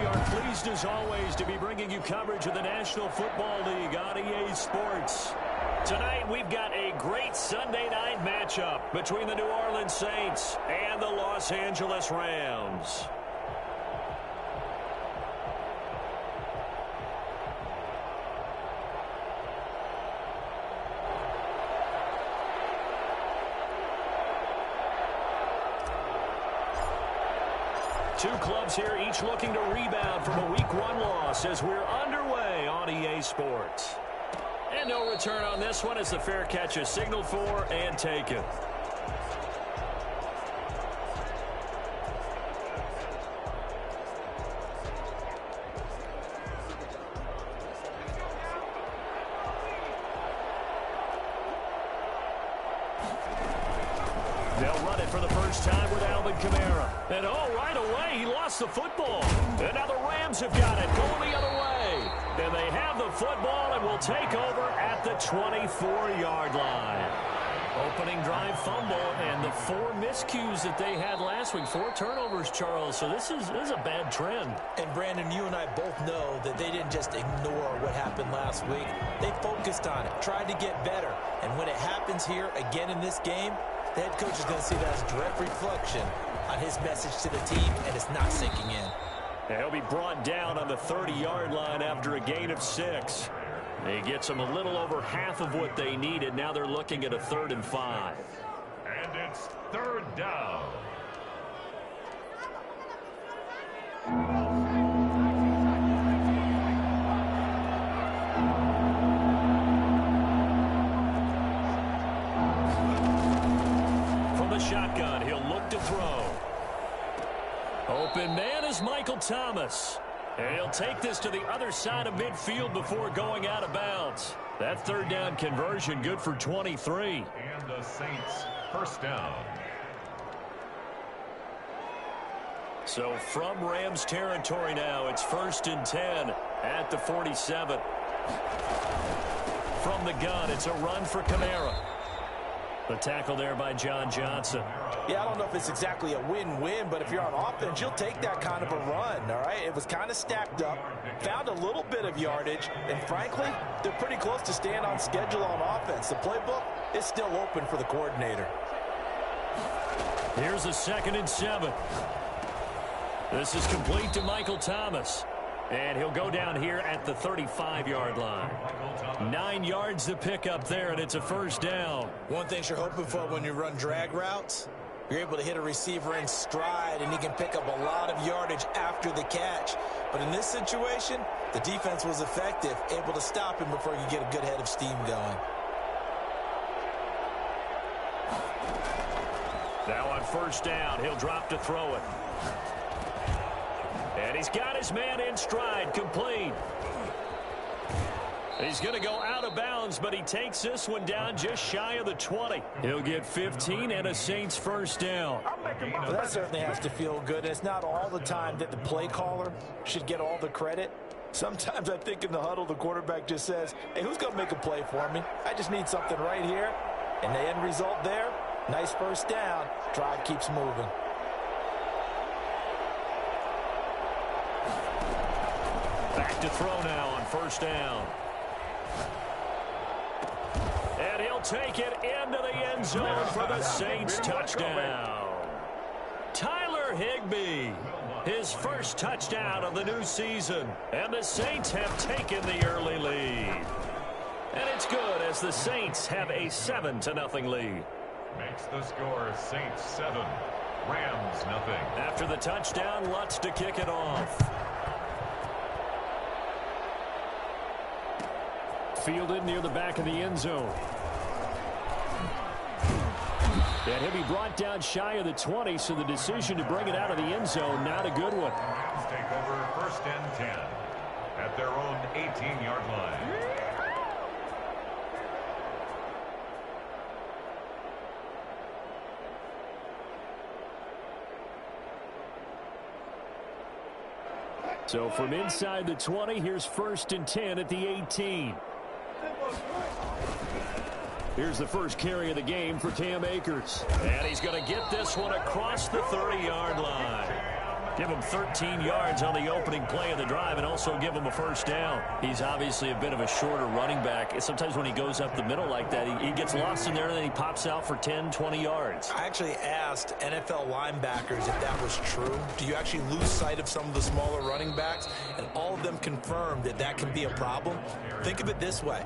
are pleased as always to be bringing you coverage of the National Football League on EA Sports. Tonight we've got a great Sunday night matchup between the New Orleans Saints and the Los Angeles Rams. Two clubs here, each looking to rebound from a Week 1 loss as we're underway on EA Sports. And no return on this one as the fair catch is signaled for and taken. They'll run it for the first time with Alvin Kamara. And right away, he lost the football. And now the Rams have got it, going the other way. And they have the football and will take over at the 24-yard line. Opening drive fumble and the 4 miscues that they had last week. 4 turnovers, Charles. So this is a bad trend. And, Brandon, you and I both know that they didn't just ignore what happened last week. They focused on it, tried to get better. And when it happens here again in this game, the head coach is going to see that as a direct reflection on his message to the team, and it's not sinking in. And he'll be brought down on the 30-yard line after a gain of 6. He gets them a little over half of what they needed. Now they're looking at a 3rd and 5. And it's 3rd down. Shotgun, he'll look to throw. Open man is Michael Thomas. And he'll take this to the other side of midfield before going out of bounds. That 3rd down conversion good for 23. And the Saints 1st down. So from Rams territory now, it's 1st and 10 at the 47. From the gun, it's a run for Kamara. The tackle there by John Johnson. Yeah, I don't know if it's exactly a win-win, but if you're on offense, you'll take that kind of a run, all right? It was kind of stacked up, found a little bit of yardage, and frankly, they're pretty close to staying on schedule on offense. The playbook is still open for the coordinator. Here's a 2nd and 7. This is complete to Michael Thomas. And he'll go down here at the 35-yard line. 9 yards to pick up there, and it's a 1st down. One thing you're hoping for when you run drag routes, you're able to hit a receiver in stride, and he can pick up a lot of yardage after the catch. But in this situation, the defense was effective, able to stop him before you get a good head of steam going. Now on 1st down, he'll drop to throw it. And he's got his man in stride, complete. He's going to go out of bounds, but he takes this one down just shy of the 20. He'll get 15 and a Saints 1st down. Well, that certainly has to feel good. And it's not all the time that the play caller should get all the credit. Sometimes I think in the huddle, the quarterback just says, hey, who's going to make a play for me? I just need something right here. And the end result there, nice 1st down. Drive keeps moving. Back to throw now on 1st down. And he'll take it into the end zone for the Saints touchdown. Tyler Higbee, his 1st touchdown of the new season. And the Saints have taken the early lead. And it's good as the Saints have a 7-0 lead. Makes the score Saints 7, Rams 0. After the touchdown, Lutz to kick it off. Fielded near the back of the end zone. And he'll be brought down shy of the 20, so the decision to bring it out of the end zone, not a good one. Rams take over 1st and 10 at their own 18-yard line. So from inside the 20, here's 1st and 10 at the 18. Here's the first carry of the game for Cam Akers. And he's going to get this one across the 30-yard line. Give him 13 yards on the opening play of the drive and also give him a first down. He's obviously a bit of a shorter running back. Sometimes when he goes up the middle like that, he gets lost in there and then he pops out for 10, 20 yards. I actually asked NFL linebackers if that was true. Do you actually lose sight of some of the smaller running backs? And all of them confirmed that that can be a problem. Think of it this way.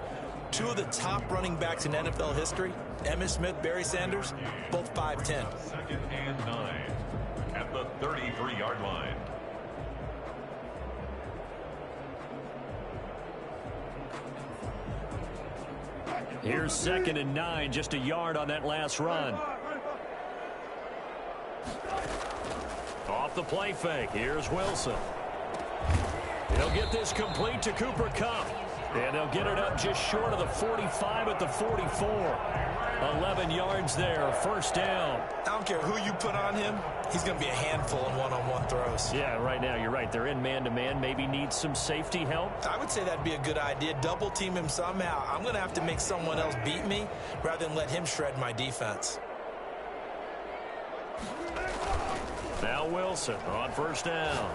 Two of the top running backs in NFL history, Emmitt Smith, Barry Sanders, both 5'10". 2nd and 9 at the 33-yard line. Here's 2nd and 9, just a yard on that last run. Off the play fake, here's Wilson. He'll get this complete to Cooper Kupp. And they'll get it up just short of the 45 at the 44. 11 yards there, first down. I don't care who you put on him, he's going to be a handful in one-on-one throws. Yeah, right now, you're right. They're in man-to-man, maybe needs some safety help. I would say that'd be a good idea. Double team him somehow. I'm going to have to make someone else beat me rather than let him shred my defense. Now Wilson on first down.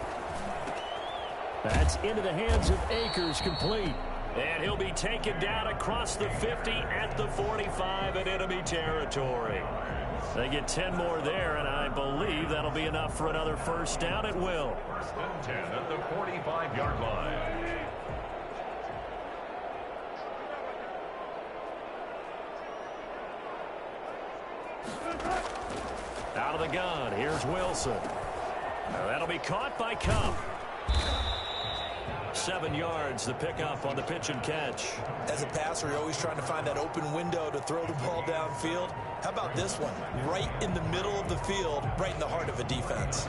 That's into the hands of Akers, complete. And he'll be taken down across the 50 at the 45 in enemy territory. They get 10 more there, and I believe that'll be enough for another first down at will. 1st and 10 at the 45-yard line. Out of the gun, here's Wilson. Now that'll be caught by Kupp. 7 yards, the pickup on the pitch and catch. As a passer, you're always trying to find that open window to throw the ball downfield. How about this one? Right in the middle of the field, right in the heart of a defense.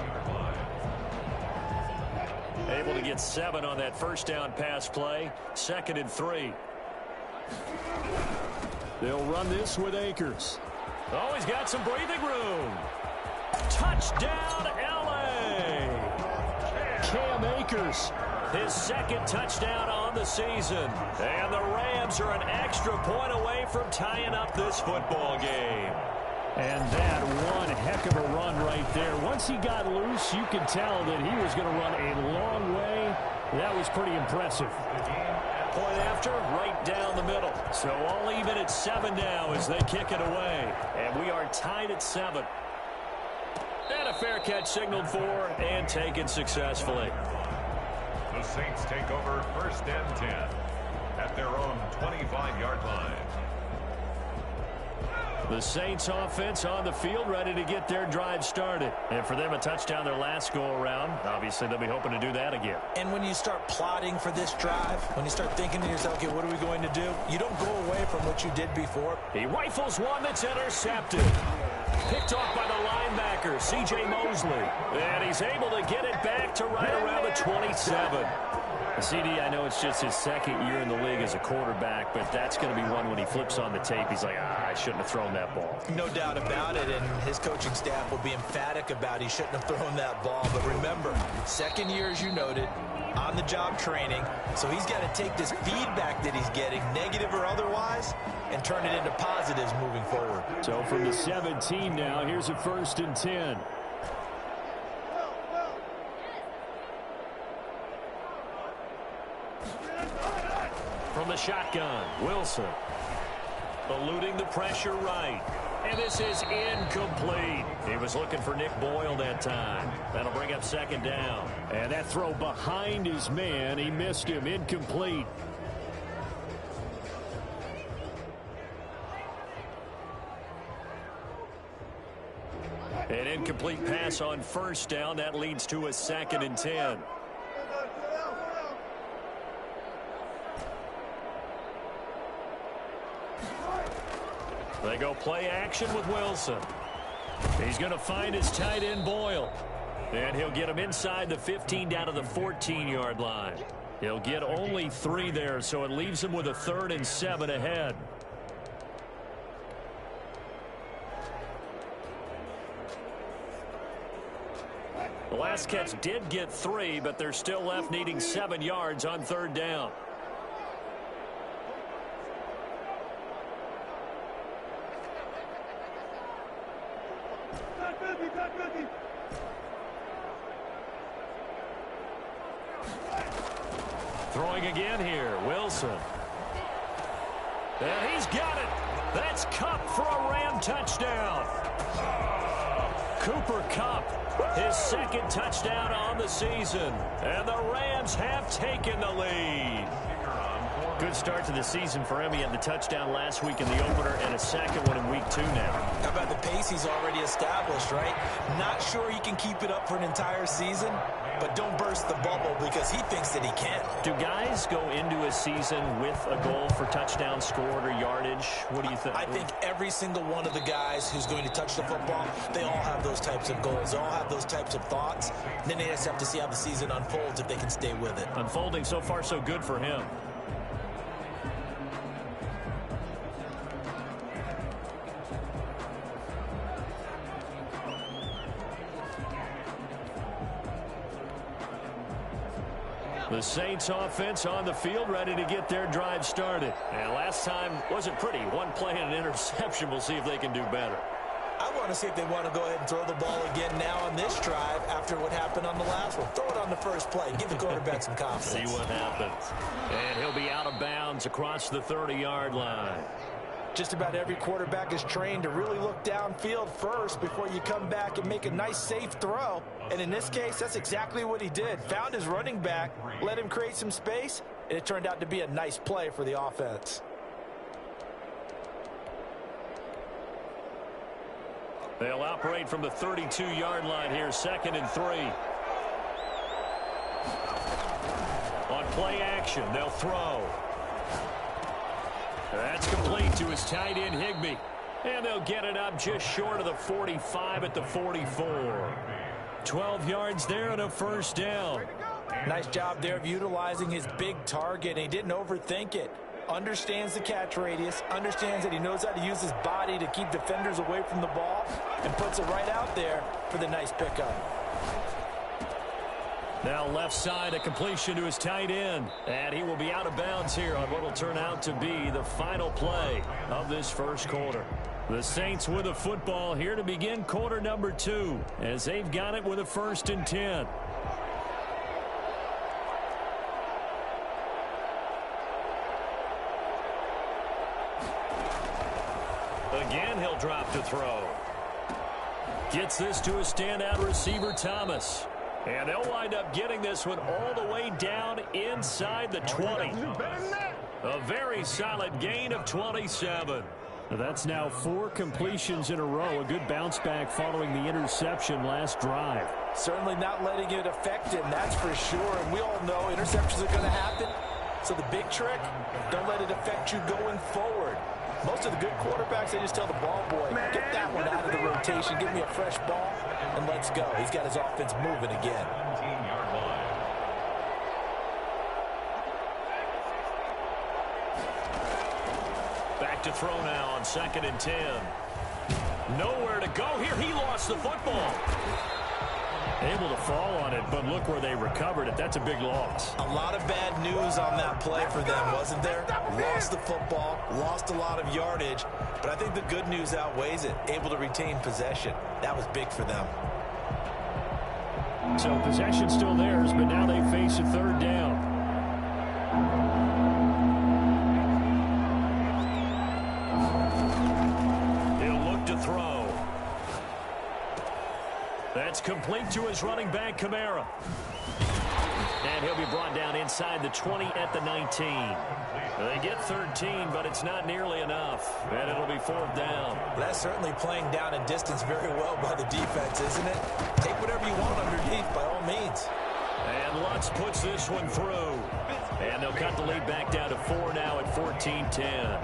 Able to get 7 on that first down pass play. 2nd and 3. They'll run this with Akers. Oh, he's got some breathing room. Touchdown, L.A. Cam Akers. His 2nd touchdown on the season. And the Rams are an extra point away from tying up this football game. And that one heck of a run right there. Once he got loose, you could tell that he was going to run a long way. That was pretty impressive. Point after, right down the middle. So all even at 7 now as they kick it away. And we are tied at 7. And a fair catch signaled for and taken successfully. The Saints take over 1st and 10 at their own 25-yard line. The Saints offense on the field, ready to get their drive started. And for them, a touchdown their last go-around. Obviously, they'll be hoping to do that again. And when you start plotting for this drive, when you start thinking to yourself, okay, what are we going to do? You don't go away from what you did before. He rifles one that's intercepted. Picked off by the linebacker, C.J. Mosley. And he's able to get it back to right around the 27. CD, I know it's just his 2nd year in the league as a quarterback, but that's going to be one when he flips on the tape. He's like, I shouldn't have thrown that ball. No doubt about it, and his coaching staff will be emphatic about he shouldn't have thrown that ball. But remember, 2nd year, as you noted, on-the-job training. So he's got to take this feedback that he's getting, negative or otherwise, and turn it into positives moving forward. So from the 17 now, here's a 1st and 10. From the shotgun, Wilson. Eluding the pressure right. And this is incomplete. He was looking for Nick Boyle that time. That'll bring up 2nd down. And that throw behind his man. He missed him. Incomplete. An incomplete pass on 1st down. That leads to a 2nd and 10. They go play action with Wilson. He's going to find his tight end Boyle. And he'll get him inside the 15 down to the 14-yard line. He'll get only 3 there, so it leaves him with a 3rd and 7 ahead. The last catch did get 3, but they're still left needing 7 yards on 3rd down. Throwing again here, Wilson. And he's got it. That's Kupp for a Ram touchdown. Cooper Kupp, his second touchdown on the season. And the Rams have taken the lead. Good start to the season for him. He had the touchdown last week in the opener and a second one in week 2 now. How about the pace he's already established, right? Not sure he can keep it up for an entire season, but don't burst the bubble because he thinks that he can. Do guys go into a season with a goal for touchdown scored or yardage? What do you think? I think every single one of the guys who's going to touch the football, they all have those types of goals. They all have those types of thoughts. And then they just have to see how the season unfolds if they can stay with it. Unfolding so far so good for him. The Saints offense on the field, ready to get their drive started. And last time wasn't pretty. One play and an interception. We'll see if they can do better. I want to see if they want to go ahead and throw the ball again now on this drive after what happened on the last one. Throw it on the first play. Give the quarterback some confidence. See what happens. And he'll be out of bounds across the 30-yard line. Just about every quarterback is trained to really look downfield first before you come back and make a nice, safe throw. And in this case, that's exactly what he did. Found his running back, let him create some space, and it turned out to be a nice play for the offense. They'll operate from the 32-yard line here, 2nd and 3. On play action, they'll throw. That's complete to his tight end, Higbee. And they'll get it up just short of the 45 at the 44. 12 yards there and a first down. Nice job there of utilizing his big target, and he didn't overthink it. Understands the catch radius, understands that he knows how to use his body to keep defenders away from the ball, and puts it right out there for the nice pickup. Now left side, a completion to his tight end. And he will be out of bounds here on what will turn out to be the final play of this first quarter. The Saints with a football here to begin quarter number 2 as they've got it with a 1st and 10. Again, he'll drop to throw. Gets this to a standout receiver, Thomas. And they'll wind up getting this one all the way down inside the 20. A very solid gain of 27. That's now 4 completions in a row. A good bounce back following the interception last drive. Certainly not letting it affect him, that's for sure. And we all know interceptions are going to happen. So the big trick, don't let it affect you going forward. Most of the good quarterbacks, they just tell the ball boy, get that one out of the rotation, give me a fresh ball, and let's go. He's got his offense moving again. Back to throw now on 2nd and 10. Nowhere to go here. He lost the football. Able to fall on it, but look where they recovered it. That's a big loss. A lot of bad news on that play for them, wasn't there? Lost the football, lost a lot of yardage, but I think the good news outweighs it. Able to retain possession. That was big for them. So possession still theirs, but now they face a 3rd down. He'll look to throw. That's complete to his running back, Kamara. And he'll be brought down inside the 20 at the 19. They get 13, but it's not nearly enough. And it'll be 4th down. That's certainly playing down and distance very well by the defense, isn't it? Take whatever you want underneath, by all means. And Lutz puts this one through. And they'll cut the lead back down to 4 now at 14-10.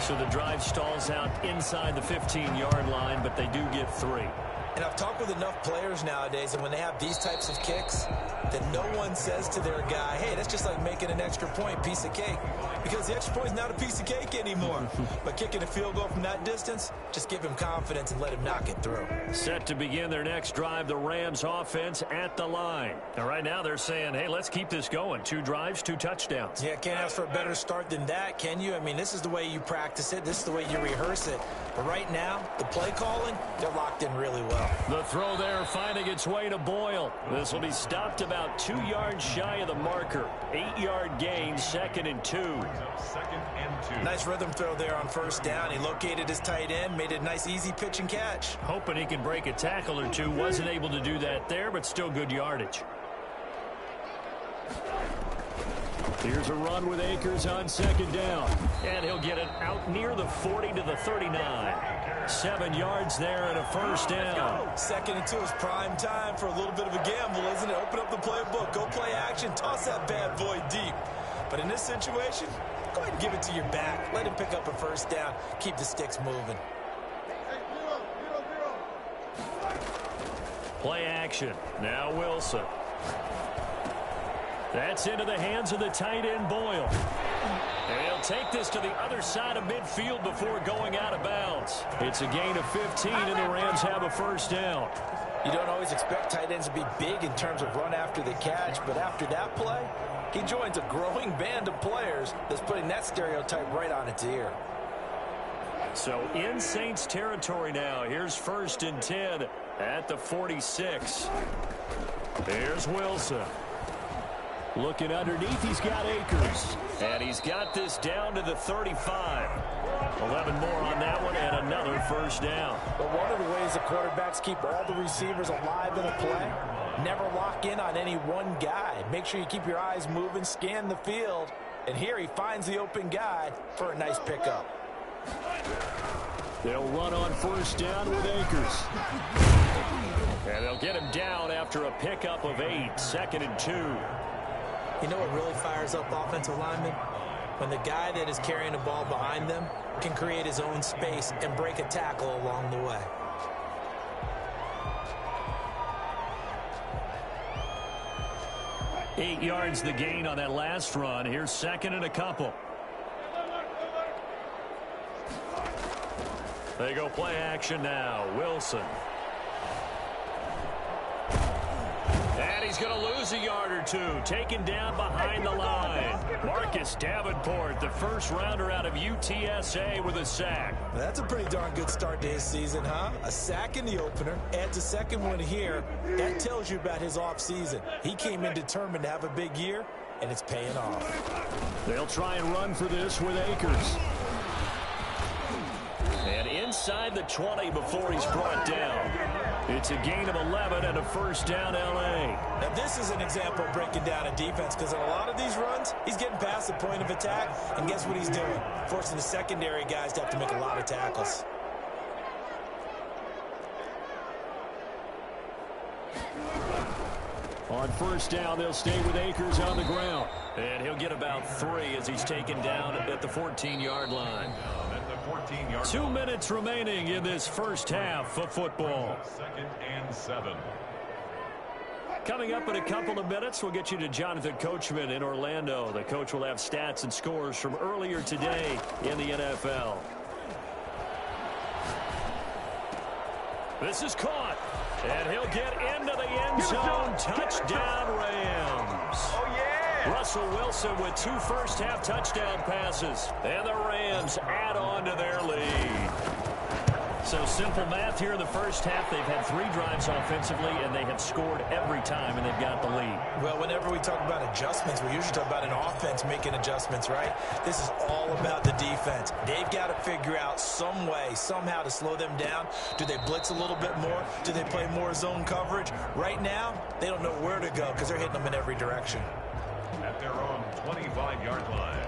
So the drive stalls out inside the 15-yard line, but they do get 3. And I've talked with enough players nowadays, and when they have these types of kicks, that no one says to their guy, hey, that's just like making an extra point, piece of cake. Because the extra point is not a piece of cake anymore. But kicking a field goal from that distance, just give him confidence and let him knock it through. Set to begin their next drive, the Rams offense at the line. Now, right now they're saying, hey, let's keep this going. 2 drives, 2 touchdowns. Yeah, can't ask for a better start than that, can you? I mean, this is the way you practice it. This is the way you rehearse it. But right now, the play calling, they're locked in really well. now. The throw there finding its way to Boyle. This will be stopped about 2 yards shy of the marker. 8-yard gain, 2nd and 2. Nice rhythm throw there on first down. He located his tight end, made it a nice easy pitch and catch. Hoping he can break a tackle or two. Wasn't able to do that there, but still good yardage. Here's a run with Akers on 2nd down. And he'll get it out near the 40 to the 39. 7 yards there and a first down. 2nd and 2 is prime time for a little bit of a gamble, isn't it? Open up the playbook, go play action, toss that bad boy deep. But in this situation, go ahead and give it to your back. Let him pick up a first down. Keep the sticks moving. Play action. Now Wilson. That's into the hands of the tight end, Boyle. And he'll take this to the other side of midfield before going out of bounds. It's a gain of 15, and the Rams have a first down. You don't always expect tight ends to be big in terms of run after the catch, but after that play, he joins a growing band of players that's putting that stereotype right on its ear. So in Saints territory now. Here's 1st and 10 at the 46. Here's Wilson. Looking underneath, he's got Akers. And he's got this down to the 35. 11 more on that one and another first down. But one of the ways the quarterbacks keep all the receivers alive in a play, never lock in on any one guy. Make sure you keep your eyes moving, scan the field. And here he finds the open guy for a nice pickup. They'll run on first down with Akers. And they'll get him down after a pickup of 8. 2nd and 2. You know what really fires up offensive linemen? When the guy that is carrying the ball behind them can create his own space and break a tackle along the way. Eight yards the gain on that last run. Here's 2nd and a couple. They go play action now. Wilson. And he's going to lose a yard or two. Taken down behind the line. Marcus Davenport, the first rounder out of UTSA with a sack. That's a pretty darn good start to his season, huh? A sack in the opener, adds a second one here. That tells you about his offseason. He came in determined to have a big year, and it's paying off. They'll try and run for this with Akers. And inside the 20 before he's brought down. It's a gain of 11 and a first down, L.A. Now, this is an example of breaking down a defense because in a lot of these runs, he's getting past the point of attack, and guess what he's doing? Forcing the secondary guys to have to make a lot of tackles. On first down, they'll stay with Akers on the ground. And he'll get about 3 as he's taken down at the 14-yard line. 2 minutes remaining in this first half of football. 2nd and 7. Coming up in a couple of minutes, we'll get you to Jonathan Coachman in Orlando. The coach will have stats and scores from earlier today in the NFL. This is caught. And he'll get into the end zone. Touchdown, Rams. Oh, yeah. Russell Wilson with 2 first-half touchdown passes. And the Rams add on to their lead. So simple math here in the first half. They've had 3 drives offensively, and they have scored every time, and they've got the lead. Well, whenever we talk about adjustments, we usually talk about an offense making adjustments, right? This is all about the defense. They've got to figure out some way, somehow to slow them down. Do they blitz a little bit more? Do they play more zone coverage? Right now, they don't know where to go because they're hitting them in every direction. At their own 25-yard line.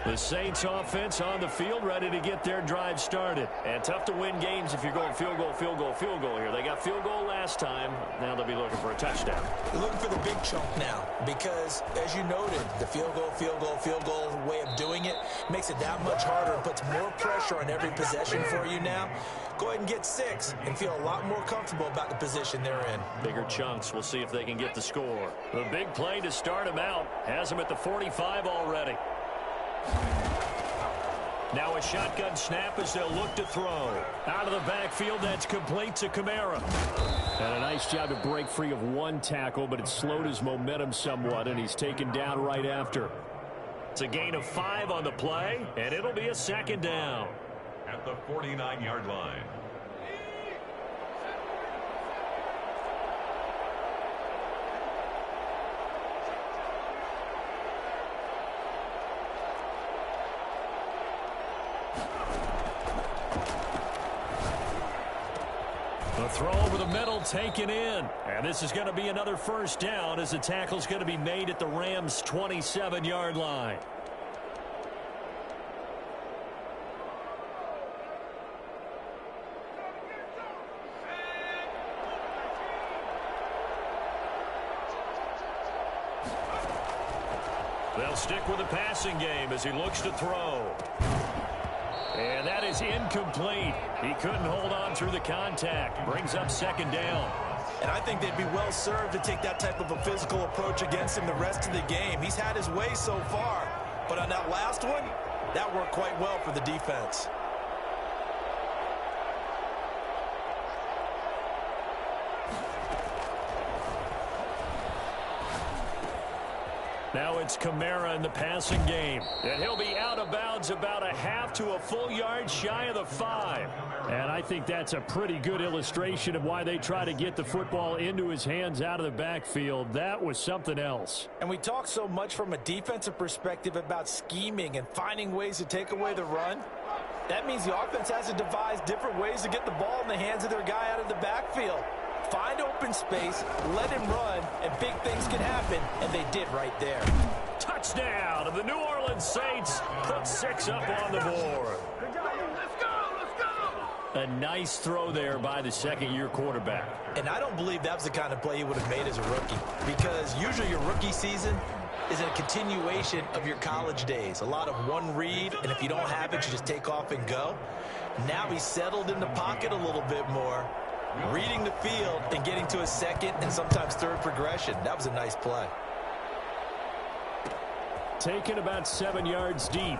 The Saints offense on the field, ready to get their drive started. And tough to win games if you're going field goal, field goal, field goal here. They got field goal last time. Now they'll be looking for a touchdown. They're looking for the big chunk now because, as you noted, the field goal, field goal, field goal way of doing it makes it that much harder and puts more pressure on every possession for you now. Go ahead and get 6 and feel a lot more comfortable about the position they're in. Bigger chunks. We'll see if they can get the score. The big play to start him out has him at the 45 already. Now a shotgun snap as they'll look to throw. Out of the backfield, that's complete to Kamara. And a nice job to break free of 1 tackle, but it slowed his momentum somewhat, and he's taken down right after. It's a gain of 5 on the play, and it'll be a second down. At the 49-yard line. The throw over the middle taken in. And this is going to be another first down as the tackle's going to be made at the Rams' 27-yard line. They'll stick with the passing game as he looks to throw. And that is incomplete. He couldn't hold on through the contact. Brings up second down. And I think they'd be well served to take that type of a physical approach against him the rest of the game. He's had his way so far. But on that last one, that worked quite well for the defense. Now it's Kamara in the passing game. And he'll be out of bounds about a half to a full yard shy of the 5. And I think that's a pretty good illustration of why they try to get the football into his hands out of the backfield. That was something else. And we talk so much from a defensive perspective about scheming and finding ways to take away the run. That means the offense has to devise different ways to get the ball in the hands of their guy out of the backfield. Find open space, let him run, and big things can happen, and they did right there. Touchdown, and the New Orleans Saints put 6 up on the board. Let's go! A nice throw there by the second-year quarterback. And I don't believe that was the kind of play he would have made as a rookie, because usually your rookie season is a continuation of your college days. A lot of one read, and if you don't have it, you just take off and go. Now he's settled in the pocket a little bit more, reading the field and getting to a second and sometimes third progression. That was a nice play. Taken about 7 yards deep.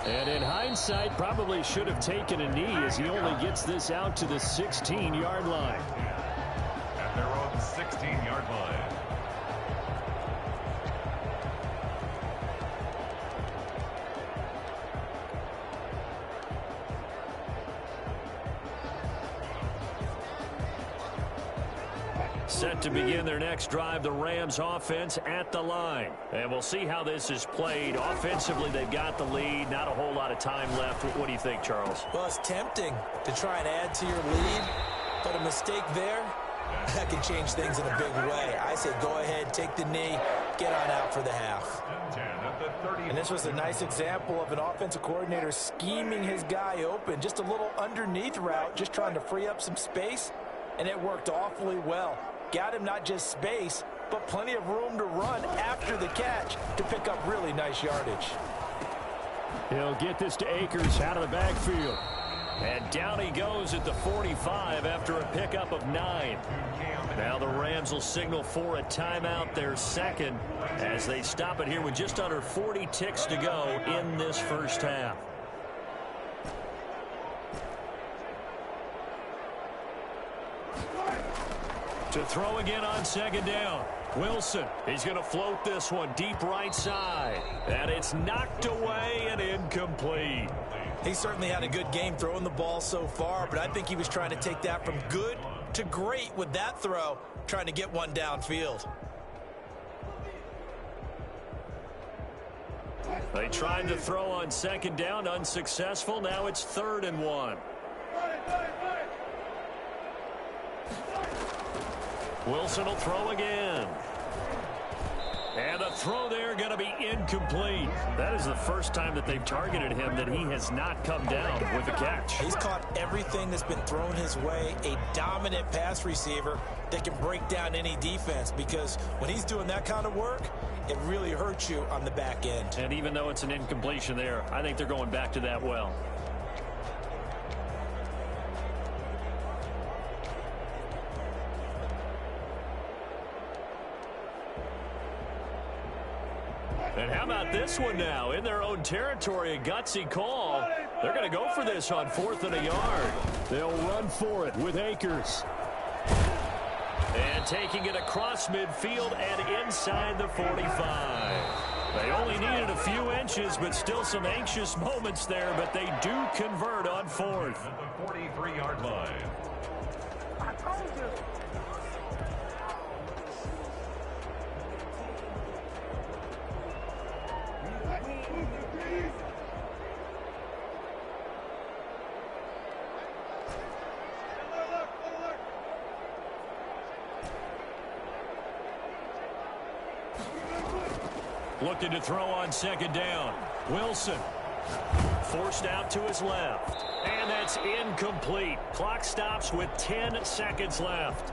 And in hindsight, probably should have taken a knee as he only gets this out to the 16-yard line. At their own 16-yard line. Set to begin their next drive, the Rams offense at the line. And we'll see how this is played. Offensively, they've got the lead. Not a whole lot of time left. What do you think, Charles? Well, it's tempting to try and add to your lead, but a mistake there, that can change things in a big way. I say go ahead, take the knee, get on out for the half. And this was a nice example of an offensive coordinator scheming his guy open. Just a little underneath route, just trying to free up some space, and it worked awfully well. Got him not just space, but plenty of room to run after the catch to pick up really nice yardage. He'll get this to Akers out of the backfield. And down he goes at the 45 after a pickup of 9. Now the Rams will signal for a timeout, their second, as they stop it here with just under 40 ticks to go in this first half. To throw again on second down. Wilson, he's going to float this one deep right side. And it's knocked away and incomplete. He certainly had a good game throwing the ball so far, but I think he was trying to take that from good to great with that throw, trying to get one downfield. They tried to throw on second down, unsuccessful. Now it's 3rd and 1. Wilson will throw again. And the throw there going to be incomplete. That is the first time that they've targeted him that he has not come down with the catch. He's caught everything that's been thrown his way. A dominant pass receiver that can break down any defense, because when he's doing that kind of work, it really hurts you on the back end. And even though it's an incompletion there, I think they're going back to that well. And how about this one now? In their own territory, a gutsy call. They're going to go for this on 4th and a yard. They'll run for it with Akers. And taking it across midfield and inside the 45. They only needed a few inches, but still some anxious moments there, but they do convert on fourth. At the 43-yard line. I told you. Looking to throw on second down. Wilson forced out to his left. And that's incomplete. Clock stops with 10 seconds left.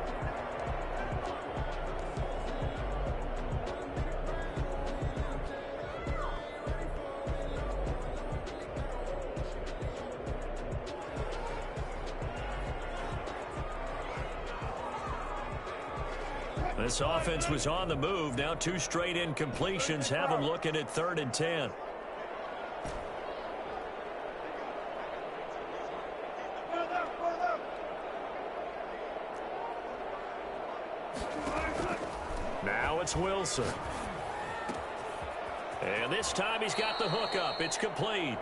This offense was on the move. Now 2 straight incompletions have them looking at 3rd and 10. Now it's Wilson. And this time he's got the hook up. It's complete.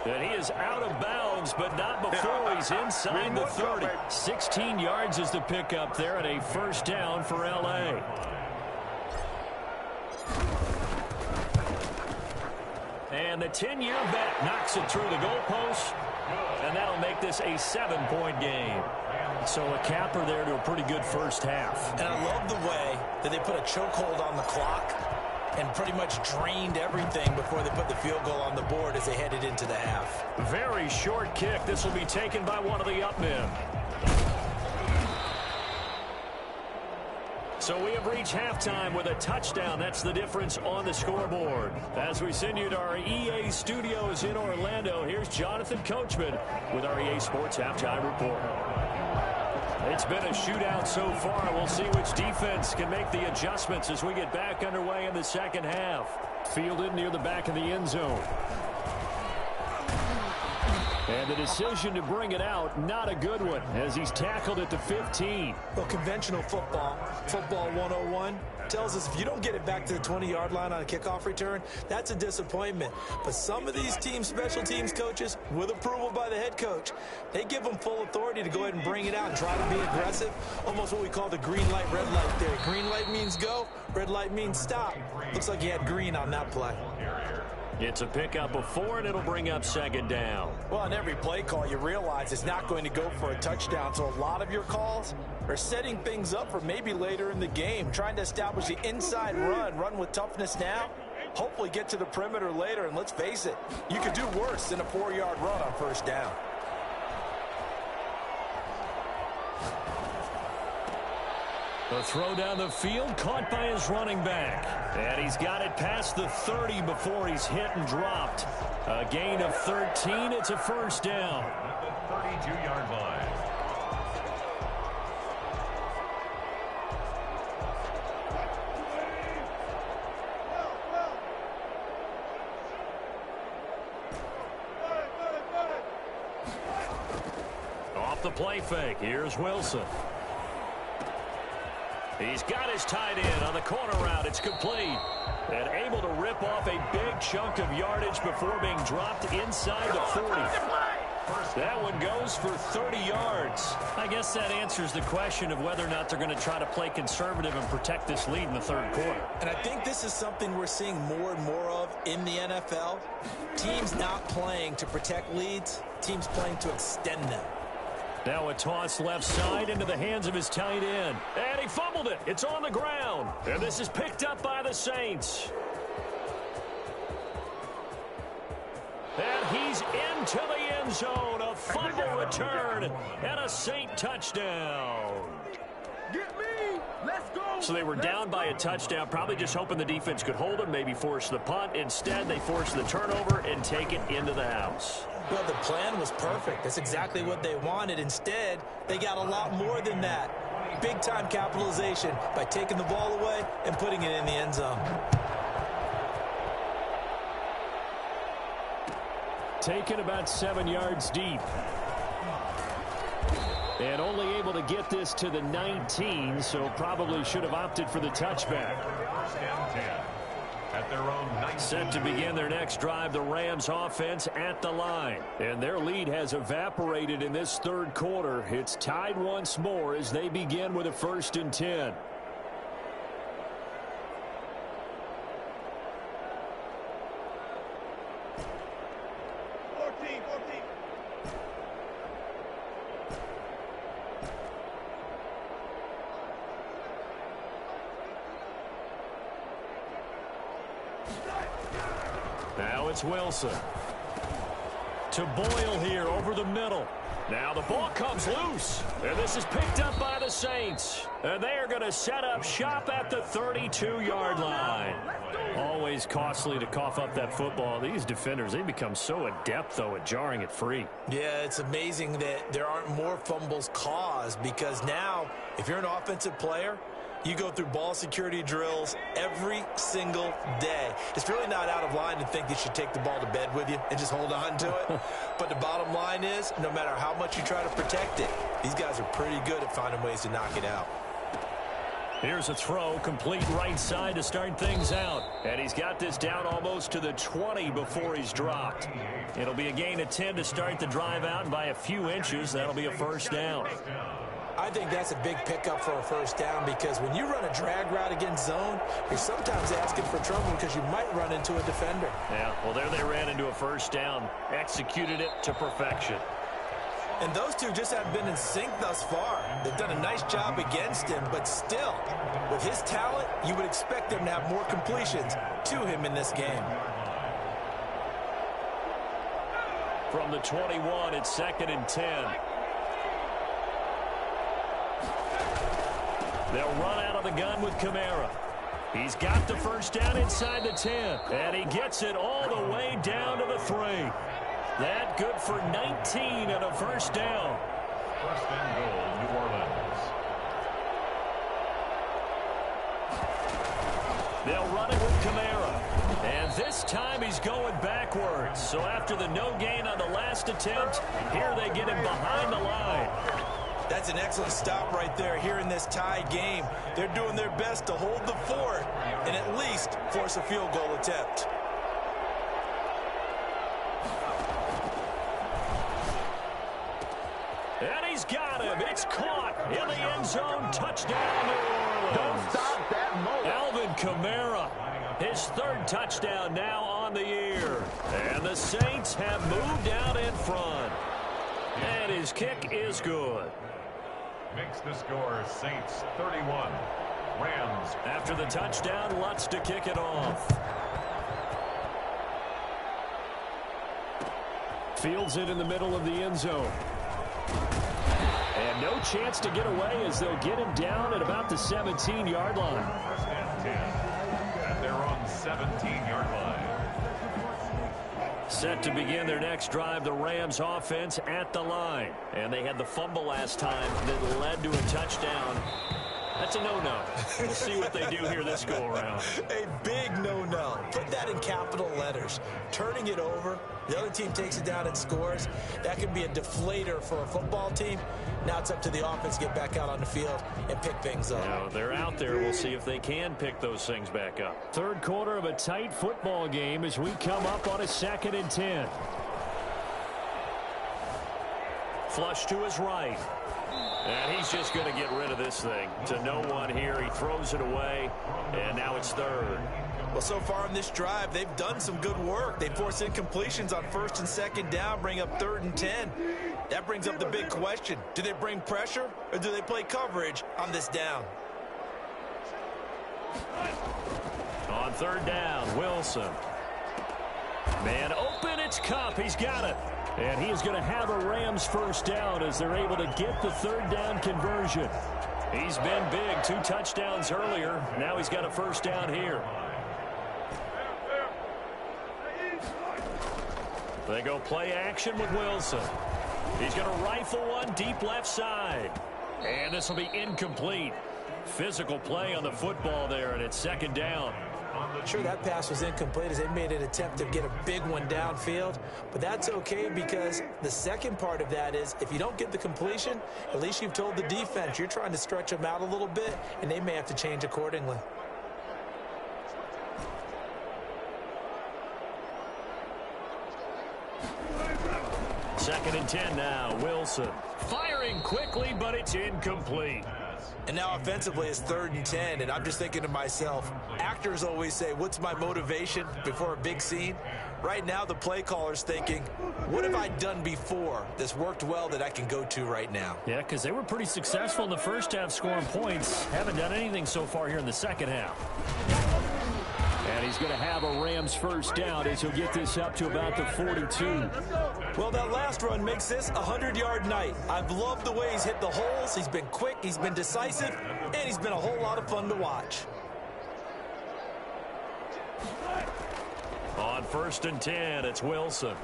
And he is out of bounds, but not before he's inside the 30. 16 yards is the pickup there, and a first down for L.A. And the 10-year vet knocks it through the goalpost, and that'll make this a 7-point game. So a capper there to a pretty good first half. And I love the way that they put a chokehold on the clock and pretty much drained everything before they put the field goal on the board as they headed into the half. Very short kick. This will be taken by one of the up men. So we have reached halftime with a touchdown. That's the difference on the scoreboard. As we send you to our EA studios in Orlando, here's Jonathan Coachman with our EA Sports Halftime Report. It's been a shootout so far. We'll see which defense can make the adjustments as we get back underway in the second half. Fielded near the back of the end zone. And the decision to bring it out, not a good one, as he's tackled at the 15. Well, conventional football 101, tells us if you don't get it back to the 20-yard line on a kickoff return, that's a disappointment. But some of these team special teams coaches, with approval by the head coach, they give them full authority to go ahead and bring it out and try to be aggressive, almost what we call the green light, red light theory. Green light means go, red light means stop. Looks like he had green on that play. It's a pickup of 4, and it'll bring up second down. Well, on every play call, you realize it's not going to go for a touchdown, so a lot of your calls are setting things up for maybe later in the game, trying to establish the inside run with toughness now, hopefully get to the perimeter later, and let's face it, you could do worse than a 4-yard run on first down. The throw down the field, caught by his running back. And he's got it past the 30 before he's hit and dropped. A gain of 13, it's a first down. At the 32-yard line. Off the play fake, here's Wilson. He's got his tight end on the corner route. It's complete. And able to rip off a big chunk of yardage before being dropped inside the 40. That one goes for 30 yards. I guess that answers the question of whether or not they're going to try to play conservative and protect this lead in the third quarter. And I think this is something we're seeing more and more of in the NFL. Teams not playing to protect leads, teams playing to extend them. Now a toss left side into the hands of his tight end. And he fumbled it. It's on the ground. And this is picked up by the Saints. And he's into the end zone. A fumble return and a Saint touchdown. Get me. Let's go. So they were down by a touchdown, probably just hoping the defense could hold them, maybe force the punt. Instead, they force the turnover and take it into the house. Well, the plan was perfect. That's exactly what they wanted. Instead, they got a lot more than that. Big-time capitalization by taking the ball away and putting it in the end zone. Taken about 7 yards deep. And only able to get this to the 19, so probably should have opted for the touchback. First and 10. At their own 19. Set to begin their next drive, the Rams offense at the line. And their lead has evaporated in this third quarter. It's tied once more as they begin with a 1st and 10. Now it's Wilson. To Boyle here over the middle. Now the ball comes loose. And this is picked up by the Saints. And they are going to set up shop at the 32-yard line. Always costly to cough up that football. These defenders, they become so adept, though, at jarring it free. Yeah, it's amazing that there aren't more fumbles caused, because now, if you're an offensive player, you go through ball security drills every single day. It's really not out of line to think that you take the ball to bed with you and just hold on to it. But the bottom line is, no matter how much you try to protect it, these guys are pretty good at finding ways to knock it out. Here's a throw, complete right side to start things out. And he's got this down almost to the 20 before he's dropped. It'll be a gain of 10 to start the drive out, and by a few inches, that'll be a 1st down. I think that's a big pickup for a 1st down, because when you run a drag route against zone, you're sometimes asking for trouble because you might run into a defender. Yeah, well, there they ran into a 1st down, executed it to perfection. And those two just haven't been in sync thus far. They've done a nice job against him, but still, with his talent, you would expect them to have more completions to him in this game. From the 21, it's 2nd and 10. They'll run out of the gun with Kamara. He's got the 1st down inside the 10, and he gets it all the way down to the 3. That good for 19 and a 1st down. 1st and goal, New Orleans. They'll run it with Kamara. And this time he's going backwards. So after the no gain on the last attempt, here they get him behind the line. That's an excellent stop right there here in this tie game. They're doing their best to hold the fort and at least force a field goal attempt. And he's got him. It's caught in the end zone. Touchdown, New Orleans. Don't stop that moment. Alvin Kamara, his 3rd touchdown now on the year. And the Saints have moved out in front. And his kick is good. Makes the score Saints 31. Rams. After the touchdown, Lutz to kick it off. Fields it in the middle of the end zone. And no chance to get away as they'll get him down at about the 17-yard line. 1st and 10. At their own 17-yard line. Set to begin their next drive, the Rams offense at the line. And they had the fumble last time that led to a touchdown. That's a no-no. We'll see what they do here this go-around. A big no-no. Put that in capital letters. Turning it over, the other team takes it down and scores. That can be a deflator for a football team. Now it's up to the offense to get back out on the field and pick things up. Now, they're out there. We'll see if they can pick those things back up. Third quarter of a tight football game as we come up on a 2nd and 10. Flush to his right. And he's just going to get rid of this thing. To no one here. He throws it away. And now it's 3rd. Well, so far in this drive, they've done some good work. They force incompletions on 1st and 2nd down, bring up 3rd and 10. That brings up the big question. Do they bring pressure or do they play coverage on this down? On 3rd down, Wilson. Man open, it's Kupp. He's got it. And he is going to have a Rams 1st down as they're able to get the 3rd down conversion. He's been big. 2 touchdowns earlier. Now he's got a 1st down here. They go play action with Wilson. He's going to rifle one deep left side. And this will be incomplete. Physical play on the football there, and it's 2nd down. Sure, that pass was incomplete as they made an attempt to get a big one downfield, but that's okay because the second part of that is if you don't get the completion, at least you've told the defense you're trying to stretch them out a little bit, and they may have to change accordingly. Second and 10 now, Wilson. Firing quickly, but it's incomplete. And now offensively it's 3rd and 10, and I'm just thinking to myself, actors always say, what's my motivation before a big scene? Right now the play caller's thinking, what have I done before that's worked well that I can go to right now? Yeah, because they were pretty successful in the first half scoring points. Haven't done anything so far here in the second half. And he's going to have a Rams first down as he'll get this up to about the 42. Well, that last run makes this a 100-yard night. I've loved the way he's hit the holes. He's been quick, he's been decisive, and he's been a whole lot of fun to watch. On 1st and 10, it's Wilson.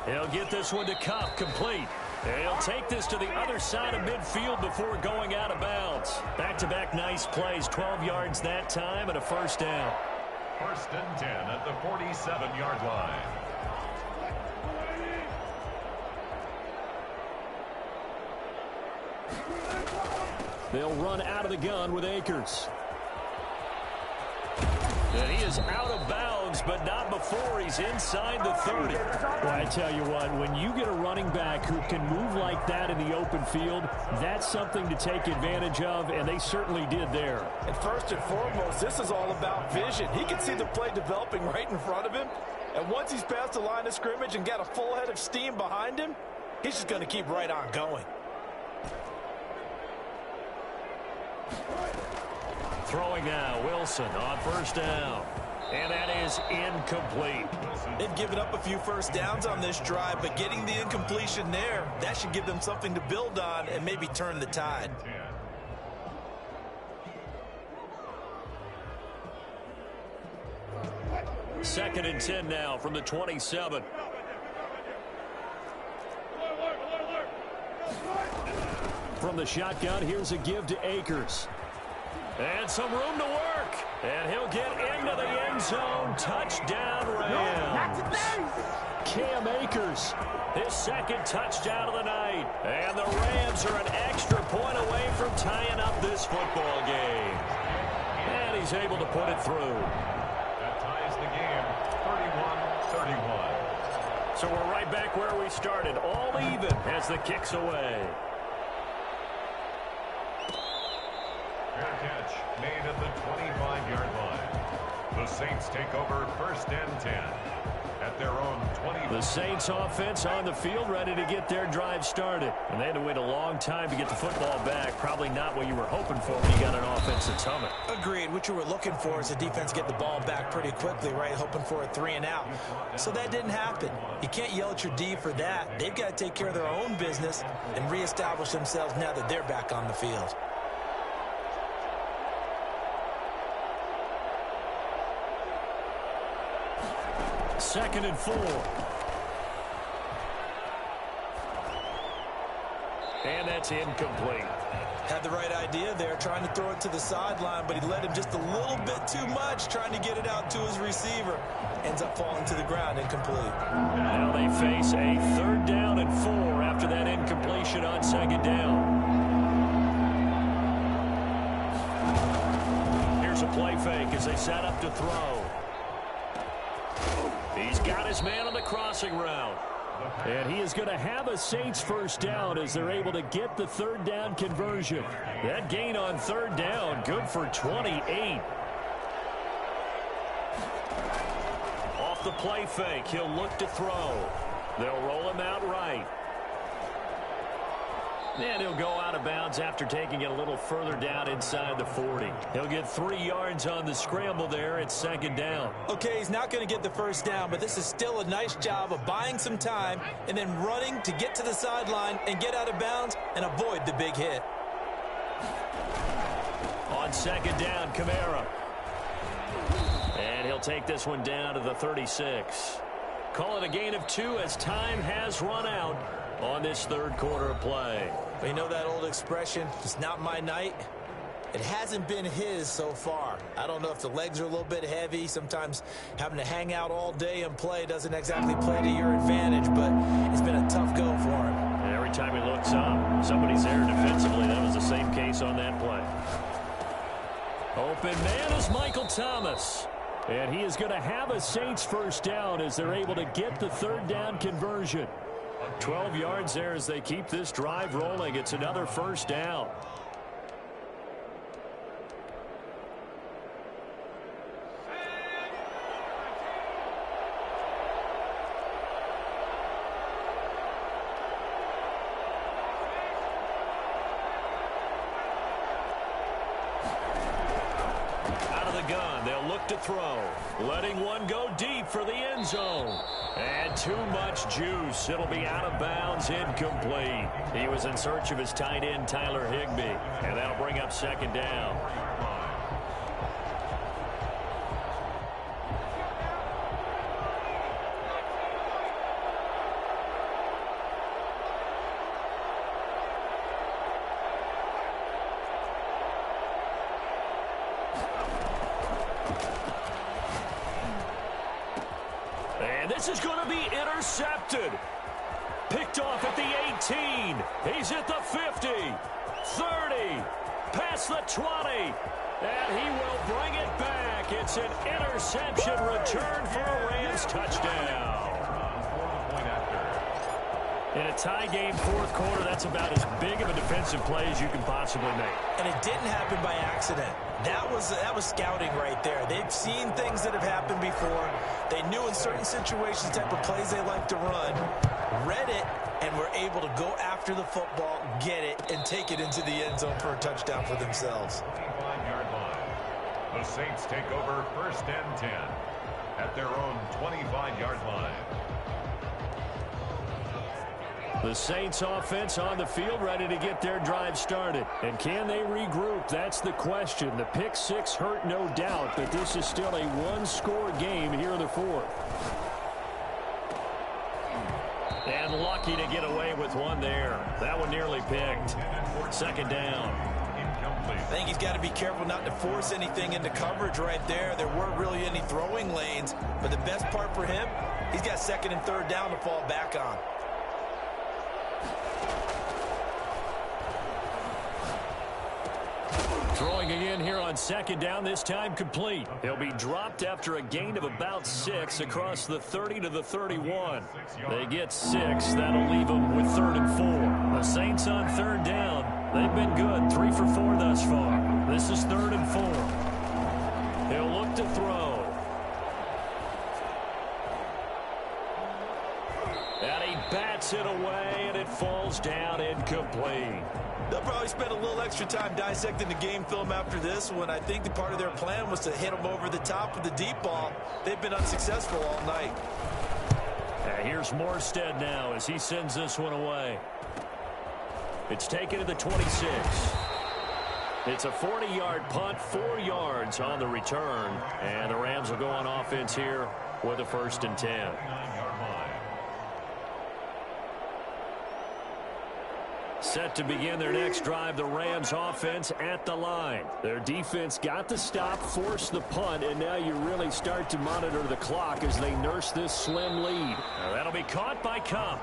He'll get this one to Kupp, complete. And he'll take this to the other side of midfield before going out of bounds. Back-to-back nice plays, 12 yards that time and a first down. 1st and 10 at the 47-yard line. They'll run out of the gun with Akers. And he is out of bounds, but not before he's inside the 30. Well, I tell you what, when you get a running back who can move like that in the open field, that's something to take advantage of, and they certainly did there. And first and foremost, this is all about vision. He can see the play developing right in front of him, and once he's past the line of scrimmage and got a full head of steam behind him, he's just going to keep right on going. Throwing now, Wilson on first down. And that is incomplete. They've given up a few first downs on this drive, but getting the incompletion there, that should give them something to build on and maybe turn the tide. Second and 10 now from the 27. From the shotgun, here's a give to Akers. And some room to work. And he'll get into the end zone. Touchdown, Rams. Cam Akers, his second touchdown of the night. And the Rams are an extra point away from tying up this football game. And he's able to put it through. That ties the game, 31-31. So we're right back where we started, all even as the kick's away. Fair catch made at the 25-yard line. The Saints take over 1st and 10 at their own 20. The Saints offense on the field ready to get their drive started. And they had to wait a long time to get the football back. Probably not what you were hoping for when you got an offense that's humming. Agreed. What you were looking for is the defense get the ball back pretty quickly, right? Hoping for a 3 and out. So that didn't happen. You can't yell at your D for that. They've got to take care of their own business and reestablish themselves now that they're back on the field. Second and 4. And that's incomplete. Had the right idea there, trying to throw it to the sideline, but he led him just a little bit too much, trying to get it out to his receiver. Ends up falling to the ground, incomplete. Now they face a 3rd down and 4 after that incompletion on 2nd down. Here's a play fake as they set up to throw. He's got his man on the crossing route. And he is going to have a Saints first down as they're able to get the 3rd down conversion. That gain on 3rd down, good for 28. Off the play fake, he'll look to throw. They'll roll him out right. And he'll go out of bounds after taking it a little further down inside the 40. He'll get 3 yards on the scramble there at 2nd down. Okay, he's not going to get the first down, but this is still a nice job of buying some time and then running to get to the sideline and get out of bounds and avoid the big hit. On 2nd down, Kamara. And he'll take this one down to the 36. Call it a gain of 2 as time has run out on this 3rd quarter of play. You know that old expression, it's not my night? It hasn't been his so far. I don't know if the legs are a little bit heavy. Sometimes having to hang out all day and play doesn't exactly play to your advantage, but it's been a tough go for him. And every time he looks up, somebody's there defensively. That was the same case on that play. Open man is Michael Thomas. And he is going to have a Saints first down as they're able to get the third down conversion. 12 yards there as they keep this drive rolling. It's another first down. To throw, letting one go deep for the end zone, and too much juice. It'll be out of bounds, incomplete. He was in search of his tight end Tyler Higbee, and that'll bring up second down. This is going to be intercepted. Picked off at the 18. He's at the 50, 30, past the 20, and he will bring it back. It's an interception return for a Rams touchdown. In a tie game fourth quarter, that's about as big of a defensive play as you can possibly make. And it didn't happen by accident. That was scouting right there. They've seen things that have happened before. They knew in certain situations the type of plays they like to run, read it, and were able to go after the football, get it, and take it into the end zone for a touchdown for themselves. 25-yard line. The Saints take over first and 10 at their own 25-yard line. The Saints offense on the field ready to get their drive started. And can they regroup? That's the question. The pick six hurt, no doubt, but this is still a one-score game here in the fourth. And lucky to get away with one there. That one nearly picked. Second down. I think he's got to be careful not to force anything into coverage right there. There weren't really any throwing lanes, but the best part for him, he's got second and third down to fall back on. Throwing again here on second down, this time complete. He'll be dropped after a gain of about 6 across the 30 to the 31. They get 6. That'll leave them with 3rd and 4. The Saints on third down. They've been good, 3 for 4 thus far. This is 3rd and 4. He'll look to throw. And he bats it away, and it falls down incomplete. They'll probably spend a little extra time dissecting the game film after this one. I think the part of their plan was to hit them over the top with the deep ball. They've been unsuccessful all night. Here's Morstead now as he sends this one away. It's taken to the 26. It's a 40-yard punt, 4 yards on the return. And the Rams will go on offense here with a 1st and 10. Set to begin their next drive, the Rams offense at the line. Their defense got the stop, forced the punt, and now you really start to monitor the clock as they nurse this slim lead. Now that'll be caught by Kupp.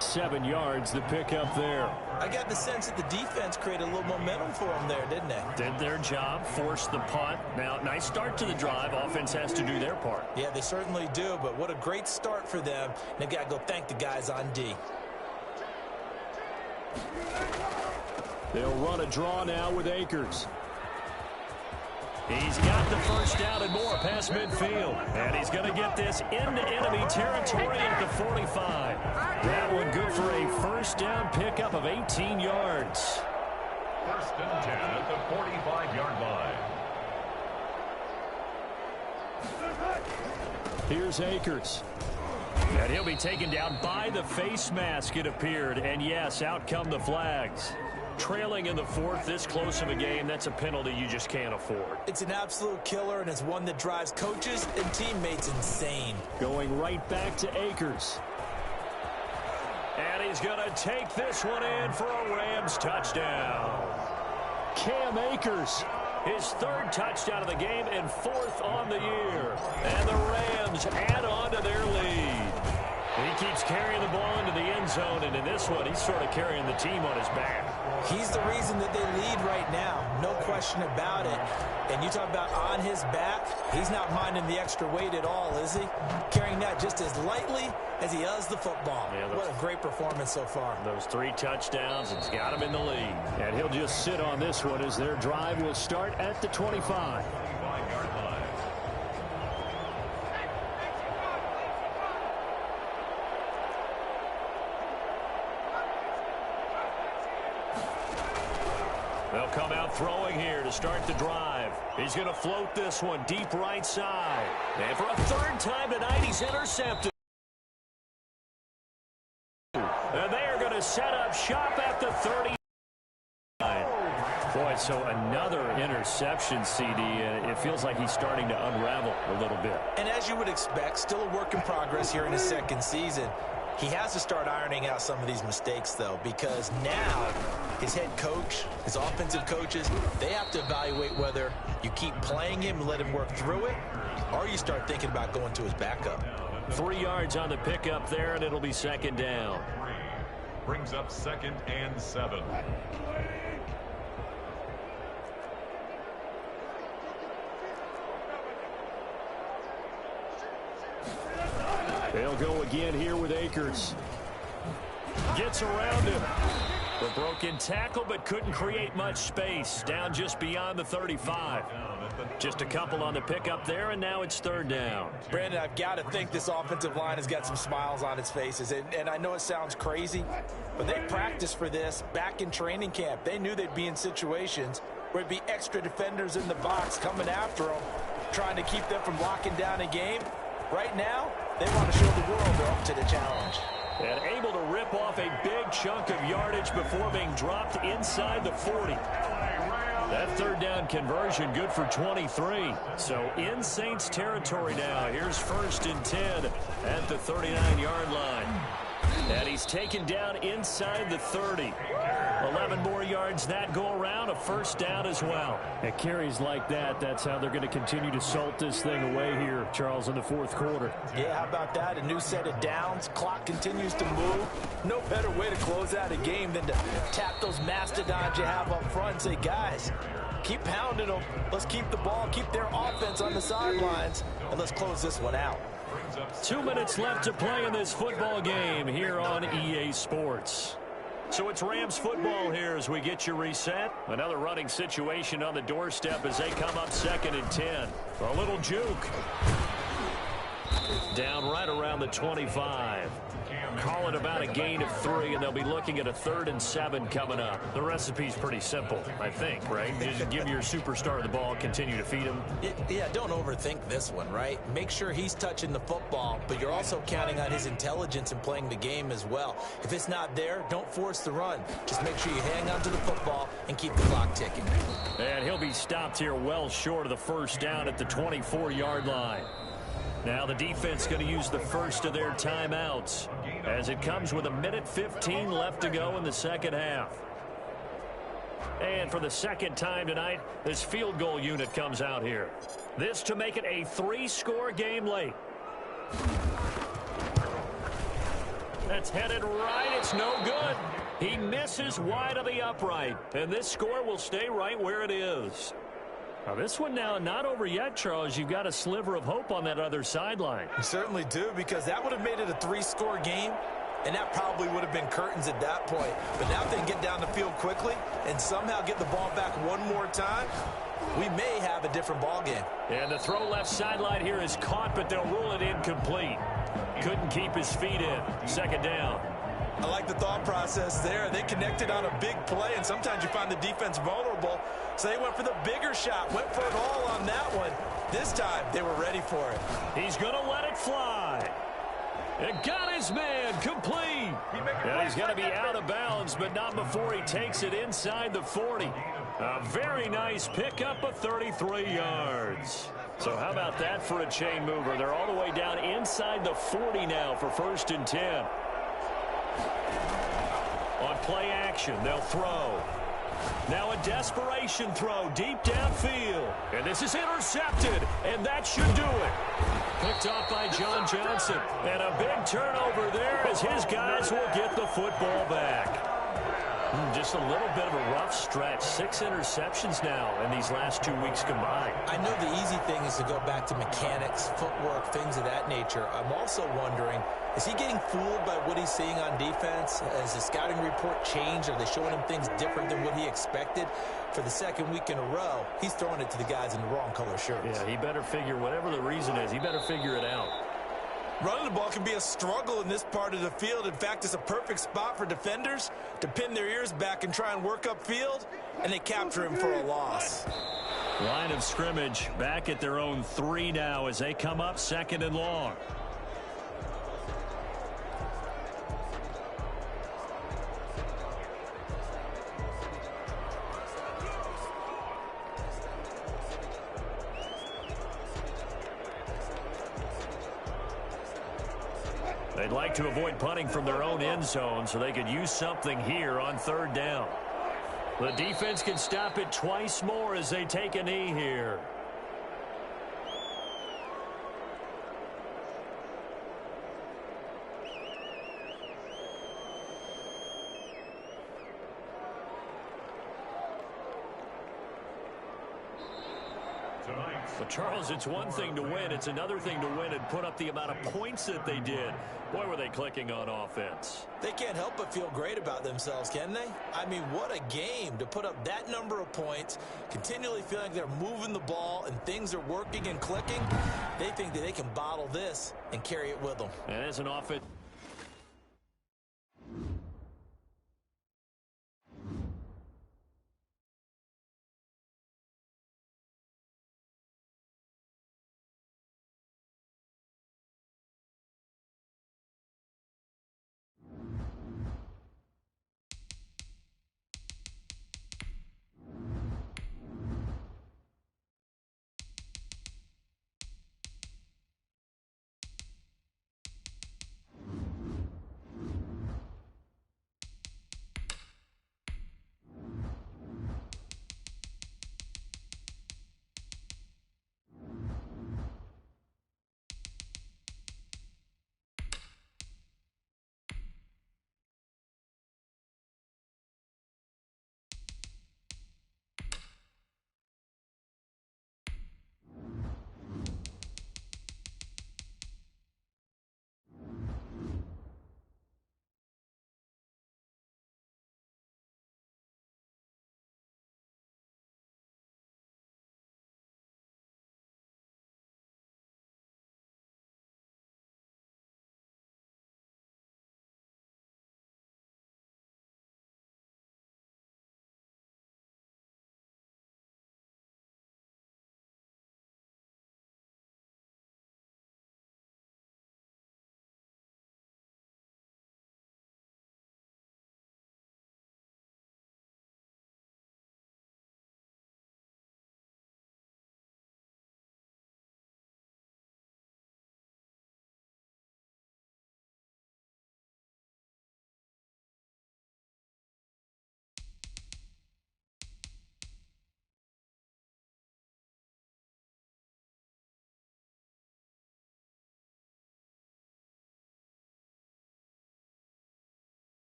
7 yards, the pickup there. I got the sense that the defense created a little momentum for them there, didn't they? Did their job, forced the punt. Now, nice start to the drive. Offense has to do their part. Yeah, they certainly do, but what a great start for them. They've got to go thank the guys on D. They'll run a draw now with Akers. He's got the first down and more past midfield. And he's going to get this into enemy territory at the 45. That one good for a first down pickup of 18 yards. 1st and 10 at the 45-yard line. Here's Akers. And he'll be taken down by the face mask, it appeared. And yes, out come the flags. Trailing in the fourth, this close of a game, that's a penalty you just can't afford. It's an absolute killer, and it's one that drives coaches and teammates insane. Going right back to Akers. And he's going to take this one in for a Rams touchdown. Cam Akers. His third touchdown of the game and fourth on the year. And the Rams add on to their lead. He keeps carrying the ball into the end zone, and in this one, he's sort of carrying the team on his back. He's the reason that they lead right now. No question about it. And you talk about on his back, he's not minding the extra weight at all, is he? Carrying that just as lightly as he does the football. Yeah, what a great performance so far. Those 3 touchdowns, it's got him in the lead. And he'll just sit on this one as their drive will start at the 25. They'll come out throwing here to start the drive. He's going to float this one deep right side. And for a third time tonight, he's intercepted. And they are going to set up shop at the 30. Boy, so another interception, CD, and it feels like he's starting to unravel a little bit. And as you would expect, still a work in progress here in his second season. He has to start ironing out some of these mistakes, though, because now his head coach, his offensive coaches, they have to evaluate whether you keep playing him and let him work through it, or you start thinking about going to his backup. 3 yards on the pickup there, and it'll be second down. Brings up 2nd and 7. They'll go again here with Akers. Gets around him. The broken tackle, but couldn't create much space. Down just beyond the 35. Just a couple on the pickup there, and now it's third down. Brandon, I've got to think this offensive line has got some smiles on its faces. And I know it sounds crazy, but they practiced for this back in training camp. They knew they'd be in situations where it'd be extra defenders in the box coming after them, trying to keep them from locking down a game. Right now, they want to show the world they're up to the challenge. And able to rip off a big chunk of yardage before being dropped inside the 40. That third down conversion good for 23. So in Saints territory now. Here's 1st and 10 at the 39-yard line. And he's taken down inside the 30. 11 more yards that go around, a first down as well. At carries like that, that's how they're going to continue to salt this thing away here, Charles, in the fourth quarter. Yeah, how about that? A new set of downs. Clock continues to move. No better way to close out a game than to tap those mastodons you have up front and say, guys, keep pounding them. Let's keep the ball, keep their offense on the sidelines, and let's close this one out. 2 minutes left to play in this football game here on EA Sports. So it's Rams football here as we get you reset. Another running situation on the doorstep as they come up 2nd and 10. A little juke. Down right around the 25. Call it about a gain of 3, and they'll be looking at a 3rd and 7 coming up. The recipe's pretty simple, I think, right? Just give your superstar the ball, continue to feed him. Yeah, don't overthink this one, right? Make sure he's touching the football, but you're also counting on his intelligence in playing the game as well. If it's not there, don't force the run. Just make sure you hang on to the football and keep the clock ticking. And he'll be stopped here well short of the first down at the 24-yard line. Now the defense going to use the first of their timeouts as it comes with 1:15 left to go in the second half. And for the second time tonight, this field goal unit comes out here. This to make it a 3-score game late. That's headed right. It's no good. He misses wide of the upright. And this score will stay right where it is. Now this one now not over yet, Charles. You've got a sliver of hope on that other sideline. You certainly do, because that would have made it a 3-score game, and that probably would have been curtains at that point. But now if they can get down the field quickly and somehow get the ball back one more time, we may have a different ball game. And the throw left sideline here is caught, but they'll rule it incomplete. Couldn't keep his feet in. Second down. I like the thought process there. They connected on a big play, and sometimes you find the defense vulnerable. So they went for the bigger shot, went for it all on that one. This time, they were ready for it. He's going to let it fly. It got his man complete. And he's going to be out of bounds, but not before he takes it inside the 40. A very nice pickup of 33 yards. So how about that for a chain mover? They're all the way down inside the 40 now for 1st and 10. On play action, they'll throw. Now a desperation throw deep downfield. And this is intercepted, and that should do it. Picked off by John Johnson. And a big turnover there as his guys will get the football back. Just a little bit of a rough stretch. 6 interceptions now in these last 2 weeks combined. I know the easy thing is to go back to mechanics, footwork, things of that nature. I'm also wondering, is he getting fooled by what he's seeing on defense? Has the scouting report changed? Are they showing him things different than what he expected? For the second week in a row, he's throwing it to the guys in the wrong color shirts. Yeah, he better figure, whatever the reason is, he better figure it out. Running the ball can be a struggle in this part of the field. In fact, it's a perfect spot for defenders to pin their ears back and try and work upfield, and they capture him for a loss. Line of scrimmage back at their own 3 now as they come up 2nd and long. They'd like to avoid punting from their own end zone so they could use something here on 3rd down. The defense can stop it twice more as they take a knee here. But Charles, it's one thing to win. It's another thing to win and put up the amount of points that they did. Boy, were they clicking on offense. They can't help but feel great about themselves, can they? I mean, what a game to put up that number of points, continually feeling like they're moving the ball and things are working and clicking. They think that they can bottle this and carry it with them. And as an offense...